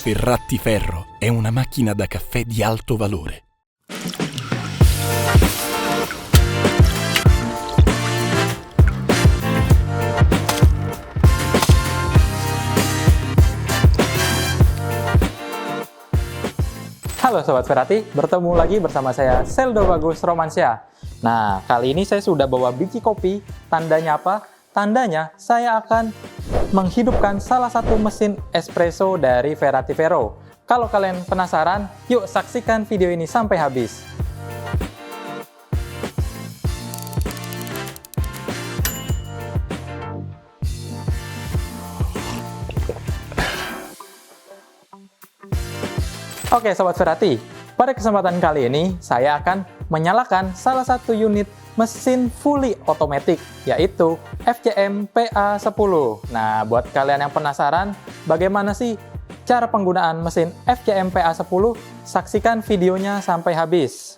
Ferrati è una macchina da caffè di alto valore. Halo Sobat Ferrati, bertemu lagi bersama saya Seldo Bagus Romansyah. Nah, kali ini saya sudah bawa biji kopi. Tandanya apa? Tandanya saya akan menghidupkan salah satu mesin espresso dari Ferrati Vero. Kalau kalian penasaran, yuk saksikan video ini sampai habis. Oke Sobat Ferrati, pada kesempatan kali ini saya akan menyalakan salah satu unit mesin fully automatic, yaitu FCM PA10. Nah, buat kalian yang penasaran bagaimana sih cara penggunaan mesin FCM PA10, saksikan videonya sampai habis.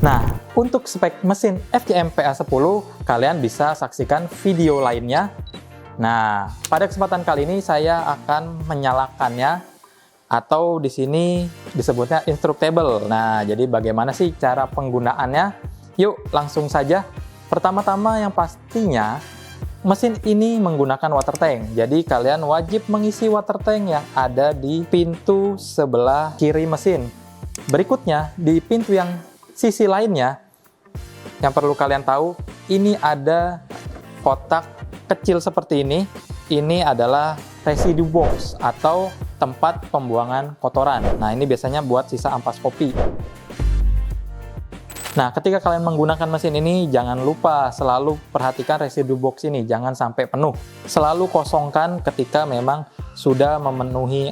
Nah, untuk spek mesin FCM PA10, kalian bisa saksikan video lainnya. Nah, pada kesempatan kali ini saya akan menyalakannya, atau di sini disebutnya instructable. Nah, jadi bagaimana sih cara penggunaannya? Yuk, langsung saja. Pertama-tama yang pastinya, mesin ini menggunakan water tank. Jadi kalian wajib mengisi water tank yang ada di pintu sebelah kiri mesin. Berikutnya, di pintu yang sisi lainnya, yang perlu kalian tahu, ini ada kotak kecil seperti ini. Ini adalah residue box atau tempat pembuangan kotoran. Nah, ini biasanya buat sisa ampas kopi. Nah, ketika kalian menggunakan mesin ini, jangan lupa selalu perhatikan residue box ini, jangan sampai penuh. Selalu kosongkan ketika memang sudah memenuhi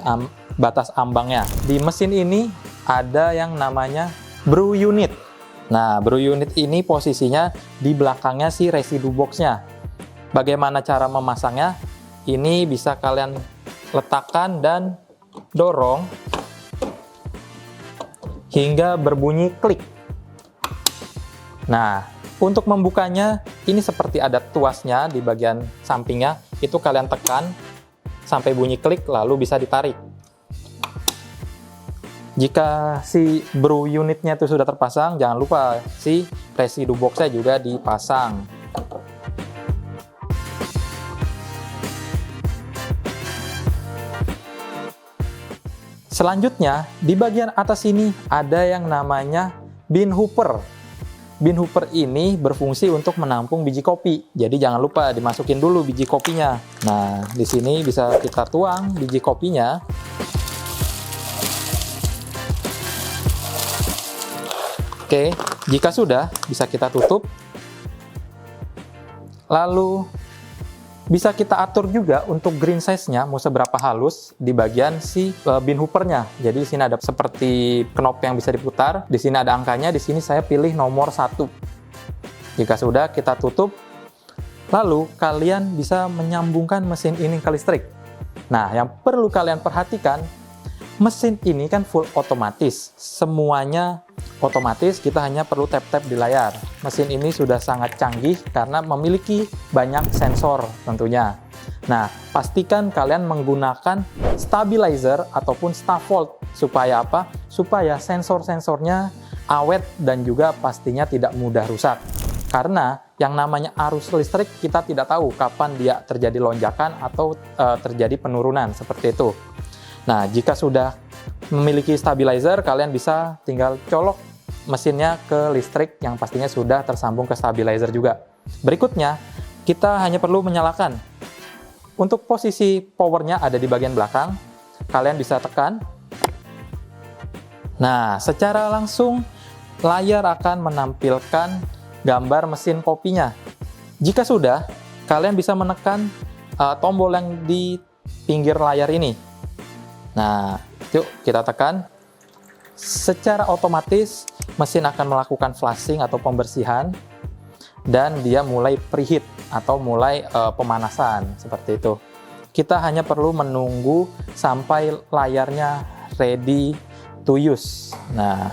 batas ambangnya. Di mesin ini ada yang namanya brew unit. Nah, brew unit ini posisinya di belakangnya si residue box-nya. Bagaimana cara memasangnya? Ini bisa kalian letakkan dan dorong hingga berbunyi klik. Nah, untuk membukanya, ini seperti ada tuasnya di bagian sampingnya. Itu kalian tekan sampai bunyi klik, lalu bisa ditarik. Jika si brew unitnya itu sudah terpasang, jangan lupa si residue box-nya juga dipasang. Selanjutnya, di bagian atas ini ada yang namanya bin hooper. Bin hooper ini berfungsi untuk menampung biji kopi. Jadi jangan lupa dimasukin dulu biji kopinya. Nah, di sini bisa kita tuang biji kopinya. Oke, jika sudah, bisa kita tutup. Lalu, bisa kita atur juga untuk green size-nya, mau seberapa halus di bagian si bin hooper-nya. Jadi, di sini ada seperti knob yang bisa diputar. Di sini ada angkanya, di sini saya pilih nomor 1. Jika sudah, kita tutup. Lalu, kalian bisa menyambungkan mesin ini ke listrik. Nah, yang perlu kalian perhatikan, mesin ini kan full otomatis. Semuanya otomatis, kita hanya perlu tap-tap di layar. Mesin ini sudah sangat canggih karena memiliki banyak sensor tentunya. Nah, pastikan kalian menggunakan stabilizer ataupun stop volt. Supaya apa? Supaya sensor-sensornya awet dan juga pastinya tidak mudah rusak. Karena yang namanya arus listrik kita tidak tahu kapan dia terjadi lonjakan atau terjadi penurunan, seperti itu. Nah, jika sudah memiliki stabilizer, kalian bisa tinggal colok mesinnya ke listrik yang pastinya sudah tersambung ke stabilizer juga. Berikutnya, kita hanya perlu menyalakan. Untuk posisi powernya ada di bagian belakang, kalian bisa tekan. Nah, secara langsung layar akan menampilkan gambar mesin kopinya. Jika sudah, kalian bisa menekan tombol yang di pinggir layar ini. Nah, yuk kita tekan. Secara otomatis mesin akan melakukan flushing atau pembersihan dan dia mulai preheat atau mulai pemanasan seperti itu. Kita hanya perlu menunggu sampai layarnya ready to use. Nah,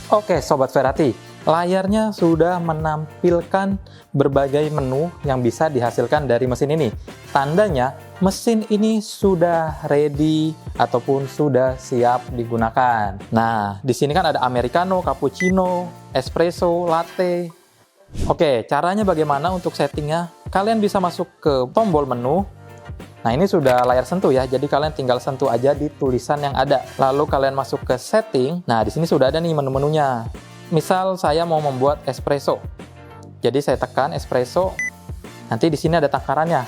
Oke, Sobat Ferrati, layarnya sudah menampilkan berbagai menu yang bisa dihasilkan dari mesin ini. Tandanya, mesin ini sudah ready ataupun sudah siap digunakan. Nah, di sini kan ada americano, cappuccino, espresso, latte. Oke, caranya bagaimana untuk settingnya? Kalian bisa masuk ke tombol menu. Nah, ini sudah layar sentuh ya, jadi kalian tinggal sentuh aja di tulisan yang ada. Lalu kalian masuk ke setting. Nah, di sini sudah ada nih menu-menunya. Misal saya mau membuat espresso. Jadi saya tekan espresso. Nanti di sini ada takarannya.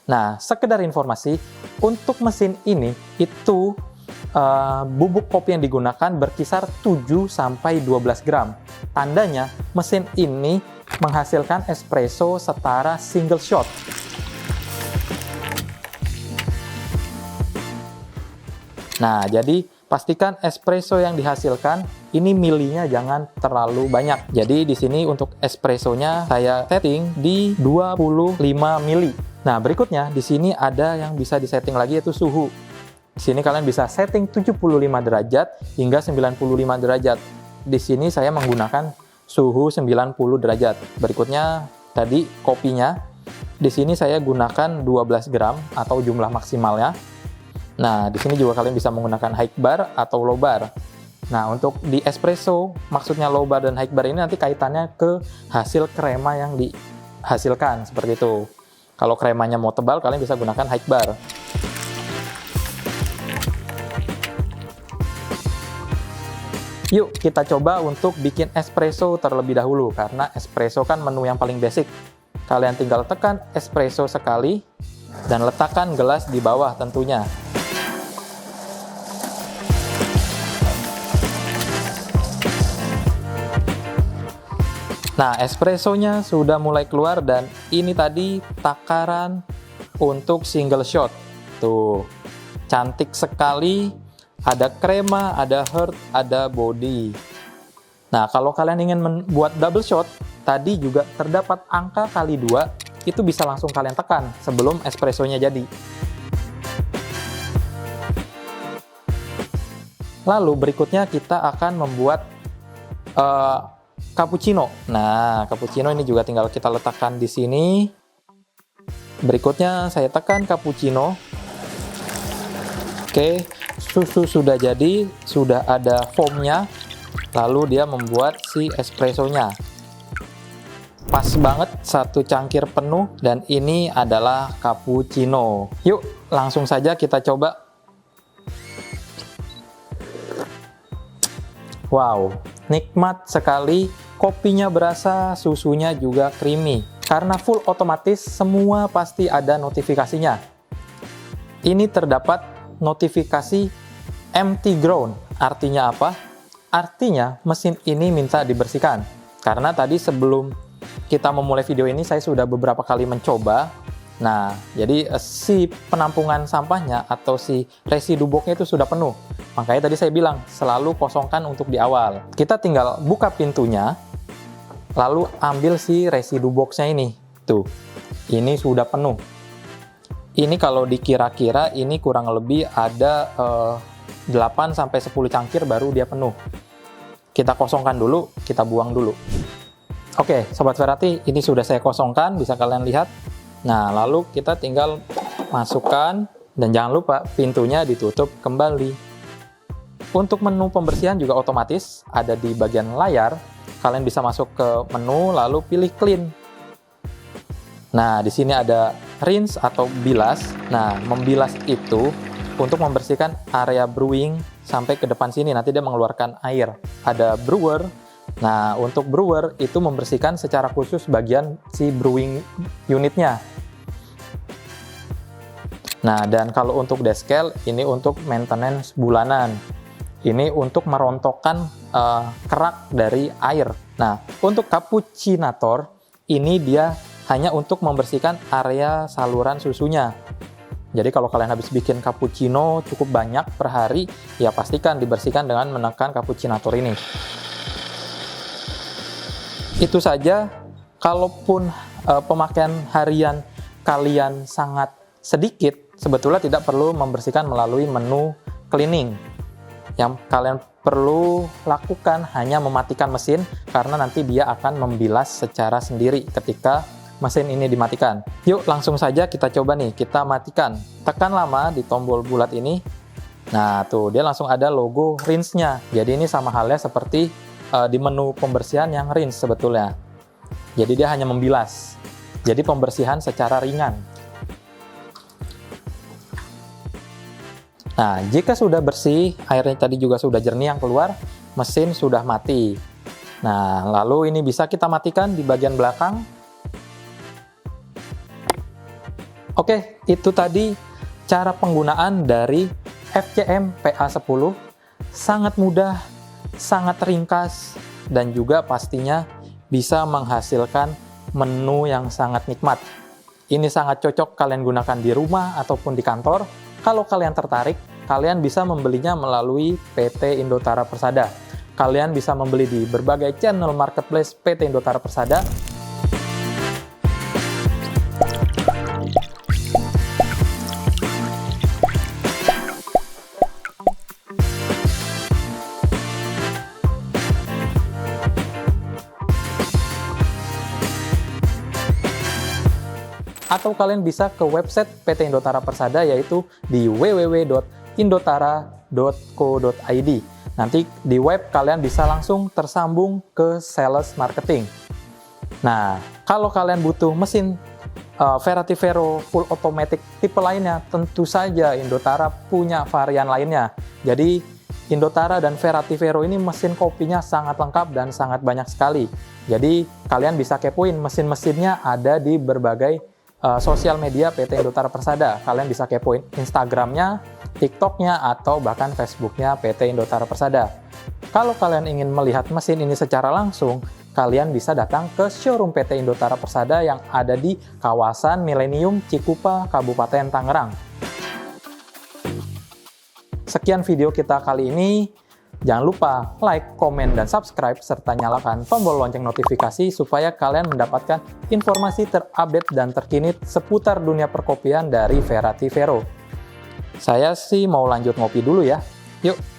Nah, sekedar informasi, untuk mesin ini itu bubuk kopi yang digunakan berkisar 7-12 gram. Tandanya mesin ini menghasilkan espresso setara single shot. Nah, jadi pastikan espresso yang dihasilkan ini milinya jangan terlalu banyak. Jadi di sini untuk espressonya saya setting di 25 mili. Nah, berikutnya di sini ada yang bisa disetting lagi yaitu suhu. Di sini kalian bisa setting 75 derajat hingga 95 derajat. Di sini saya menggunakan suhu 90 derajat. Berikutnya tadi kopinya. Di sini saya gunakan 12 gram atau jumlah maksimalnya. Nah, di sini juga kalian bisa menggunakan high bar atau low bar. Nah, untuk di espresso, maksudnya low bar dan high bar ini nanti kaitannya ke hasil krema yang dihasilkan, seperti itu. Kalau kremanya mau tebal, kalian bisa gunakan high bar. Yuk, kita coba untuk bikin espresso terlebih dahulu, karena espresso kan menu yang paling basic. Kalian tinggal tekan espresso sekali, dan letakkan gelas di bawah tentunya. Nah, espressonya sudah mulai keluar dan ini tadi takaran untuk single shot. Tuh, cantik sekali. Ada krema, ada heart, ada body. Nah, kalau kalian ingin membuat double shot, tadi juga terdapat angka kali 2, itu bisa langsung kalian tekan sebelum espressonya jadi. Lalu berikutnya kita akan membuat cappuccino. Nah, cappuccino ini juga tinggal kita letakkan di sini. Berikutnya saya tekan cappuccino. Oke, susu sudah jadi, sudah ada foamnya. Lalu dia membuat si espressonya. Pas banget, satu cangkir penuh, dan ini adalah cappuccino. Yuk, langsung saja kita coba. Wow, nikmat sekali, kopinya berasa, susunya juga creamy. Karena full otomatis, semua pasti ada notifikasinya. Ini terdapat notifikasi empty ground. Artinya apa? Artinya mesin ini minta dibersihkan. Karena tadi sebelum kita memulai video ini, saya sudah beberapa kali mencoba. Nah, jadi si penampungan sampahnya atau si residu boxnya itu sudah penuh. Makanya tadi saya bilang, selalu kosongkan untuk di awal. Kita tinggal buka pintunya, lalu ambil si residu boxnya ini. Tuh, ini sudah penuh. Ini kalau dikira-kira, ini kurang lebih ada 8-10 cangkir baru dia penuh. Kita kosongkan dulu, kita buang dulu. Oke, Sobat Ferrati, ini sudah saya kosongkan, bisa kalian lihat. Nah, lalu kita tinggal masukkan, dan jangan lupa pintunya ditutup kembali. Untuk menu pembersihan juga otomatis, ada di bagian layar. Kalian bisa masuk ke menu, lalu pilih clean. Nah, di sini ada rinse atau bilas. Nah, membilas itu untuk membersihkan area brewing sampai ke depan sini. Nanti dia mengeluarkan air. Ada brewer. Nah, untuk brewer itu membersihkan secara khusus bagian si brewing unitnya. Nah, dan kalau untuk deskel, ini untuk maintenance bulanan. Ini untuk merontokkan kerak dari air. Nah, untuk cappuccinator, ini dia hanya untuk membersihkan area saluran susunya. Jadi kalau kalian habis bikin cappuccino cukup banyak per hari, ya pastikan dibersihkan dengan menekan cappuccinator ini. Itu saja, kalaupun pemakaian harian kalian sangat sedikit, sebetulnya tidak perlu membersihkan melalui menu cleaning. Yang kalian perlu lakukan hanya mematikan mesin, karena nanti dia akan membilas secara sendiri ketika mesin ini dimatikan. Yuk langsung saja kita coba nih, kita matikan. Tekan lama di tombol bulat ini. Nah tuh, dia langsung ada logo rinse-nya. Jadi ini sama halnya seperti di menu pembersihan yang rinse sebetulnya. Jadi dia hanya membilas. Jadi pembersihan secara ringan. Nah, jika sudah bersih, airnya tadi juga sudah jernih yang keluar, mesin sudah mati. Nah, lalu ini bisa kita matikan di bagian belakang. Oke, itu tadi cara penggunaan dari FCM PA10. Sangat mudah, sangat ringkas, dan juga pastinya bisa menghasilkan menu yang sangat nikmat. Ini sangat cocok kalian gunakan di rumah ataupun di kantor. Kalau kalian tertarik, kalian bisa membelinya melalui PT Indotara Persada. Kalian bisa membeli di berbagai channel marketplace PT Indotara Persada. Atau kalian bisa ke website PT Indotara Persada, yaitu di www.indotara.co.id. Nanti di web kalian bisa langsung tersambung ke sales marketing. Nah, kalau kalian butuh mesin Verativero full automatic tipe lainnya, tentu saja Indotara punya varian lainnya. Jadi Indotara dan Verativero ini mesin kopinya sangat lengkap dan sangat banyak sekali. Jadi kalian bisa kepoin, mesin-mesinnya ada di berbagai sosial media PT Indotara Persada. Kalian bisa kepoin Instagramnya, TikToknya, atau bahkan Facebooknya PT Indotara Persada. Kalau kalian ingin melihat mesin ini secara langsung, kalian bisa datang ke showroom PT Indotara Persada yang ada di kawasan Millennium Cikupa, Kabupaten Tangerang. Sekian video kita kali ini. Jangan lupa like, komen, dan subscribe, serta nyalakan tombol lonceng notifikasi supaya kalian mendapatkan informasi terupdate dan terkini seputar dunia perkopian dari Verativero. Saya sih mau lanjut ngopi dulu ya. Yuk!